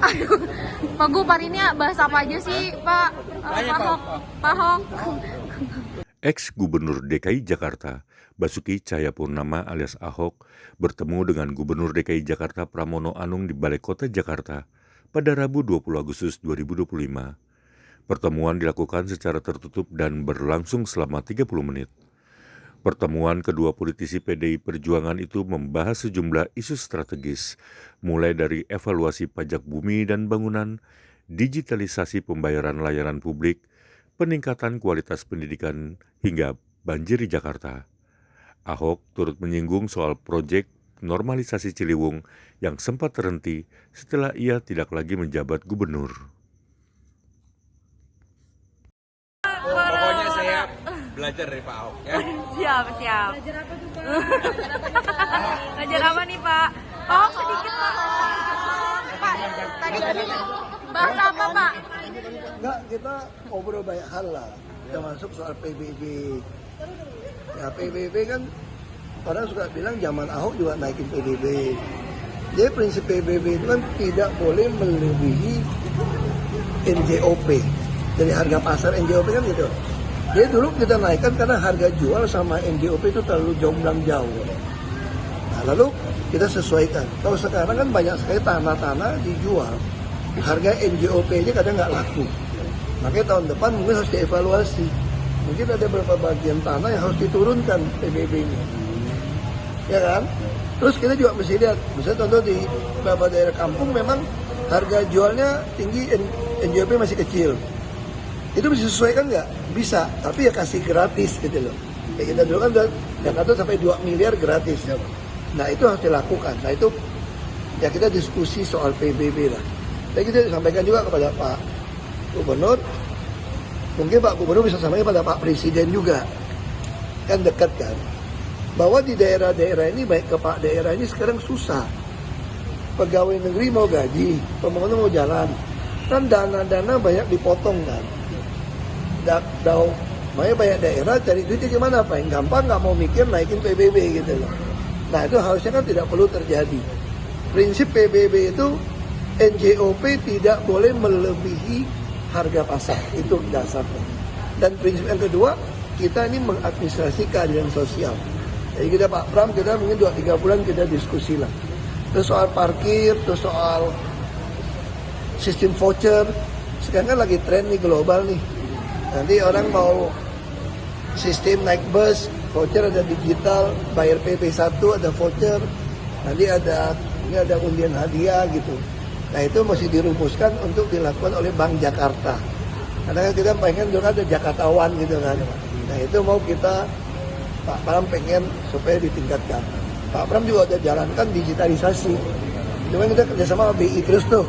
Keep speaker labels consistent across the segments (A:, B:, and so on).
A: Aduh, Pak Gubernur hari ini bahas apa aja sih, Pak? Pak Ahok.
B: Ex-Gubernur DKI Jakarta, Basuki Cahayapurnama alias Ahok, bertemu dengan Gubernur DKI Jakarta Pramono Anung di Balai Kota Jakarta pada Rabu 20 Agustus 2025. Pertemuan dilakukan secara tertutup dan berlangsung selama 30 menit. Pertemuan kedua politisi PDI Perjuangan itu membahas sejumlah isu strategis, mulai dari evaluasi pajak bumi dan bangunan, digitalisasi pembayaran layanan publik, peningkatan kualitas pendidikan, hingga banjir di Jakarta. Ahok turut menyinggung soal proyek normalisasi Ciliwung yang sempat terhenti setelah ia tidak lagi menjabat gubernur.
C: Pokoknya saya belajar dari Pak Ahok ya.
A: Siap.
D: Belajar apa tuh Pak?
A: Belajar apa nih, Pak? Oh, sedikit, Pak. Pak, tadi bahas apa, Pak?
E: Enggak, kita ngobrol banyak hal lah, termasuk soal PBB. Ya PBB kan orang suka bilang zaman Ahok juga naikin PBB. Jadi prinsip PBB itu kan tidak boleh melebihi NJOP. Dari harga pasar NJOP kan gitu. Jadi dulu kita naikkan karena harga jual sama NJOP itu terlalu jomplang jauh. Nah, lalu kita sesuaikan. Kalau sekarang kan banyak sekali tanah-tanah dijual, harga NJOP aja kadang nggak laku. Makanya tahun depan mungkin harus dievaluasi. Mungkin ada beberapa bagian tanah yang harus diturunkan PBB-nya. Ya kan? Terus kita juga mesti lihat, misalnya contoh di beberapa daerah kampung memang harga jualnya tinggi, NJOP masih kecil. Itu bisa disesuaikan nggak? Bisa, tapi ya kasih gratis gitu loh. Ya kita dulu kan Jakarta sampai 2 miliar gratis. Nah itu harus dilakukan. Nah itu ya kita diskusi soal PBB lah. Dan kita sampaikan juga kepada Pak Gubernur. Mungkin Pak Gubernur bisa sampaikan pada Pak Presiden juga. Kan dekat kan. Bahwa di daerah-daerah ini, baik kepala daerah ini sekarang susah. Pegawai negeri mau gaji, pembangunan mau jalan. Kan dana-dana banyak dipotong kan. Makanya banyak daerah cari duitnya gimana, Pak? Yang gampang nggak mau mikir naikin PBB gitu loh. Nah itu harusnya kan tidak perlu terjadi. Prinsip PBB itu NJOP tidak boleh melebihi harga pasar, itu dasarnya. Dan prinsip yang kedua, kita ini mengadministrasi keadilan sosial. Jadi kita Pak Pram, kita mungkin 2-3 bulan kita diskusi lah. Terus soal parkir, terus soal sistem voucher. Sekarang kan lagi tren nih global nih. Nanti orang mau sistem naik bus, voucher ada digital, bayar PP1 ada voucher, nanti ada undian hadiah gitu. Nah itu masih dirumuskan untuk dilakukan oleh Bank Jakarta. Karena kan kita pengen juga ada Jakarta One gitu kan. Nah itu mau kita, Pak Pram pengen supaya ditingkatkan. Pak Pram juga udah jalankan digitalisasi. Cuma kita kerjasama sama BI terus tuh.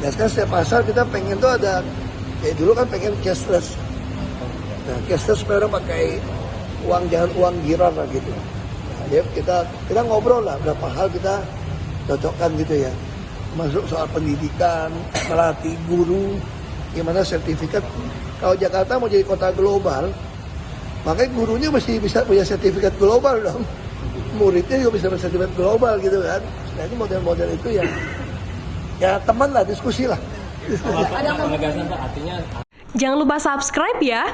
E: Nah sekarang setiap pasar kita pengen tuh ada, kayak dulu kan pengen cashless. Nah, cashless sekarang pakai uang, jangan uang girar lah gitu. Nah, ya kita ngobrol lah berapa hal kita cocokkan gitu ya. Masuk soal pendidikan, melatih guru, gimana sertifikat. Kalau Jakarta mau jadi kota global, makanya gurunya mesti bisa punya sertifikat global dong. Muridnya juga bisa bersertifikat global gitu kan. Nah ini model-model itu ya teman lah, diskusi lah.
D: Ada penegasan Pak, artinya
F: Jangan lupa subscribe ya.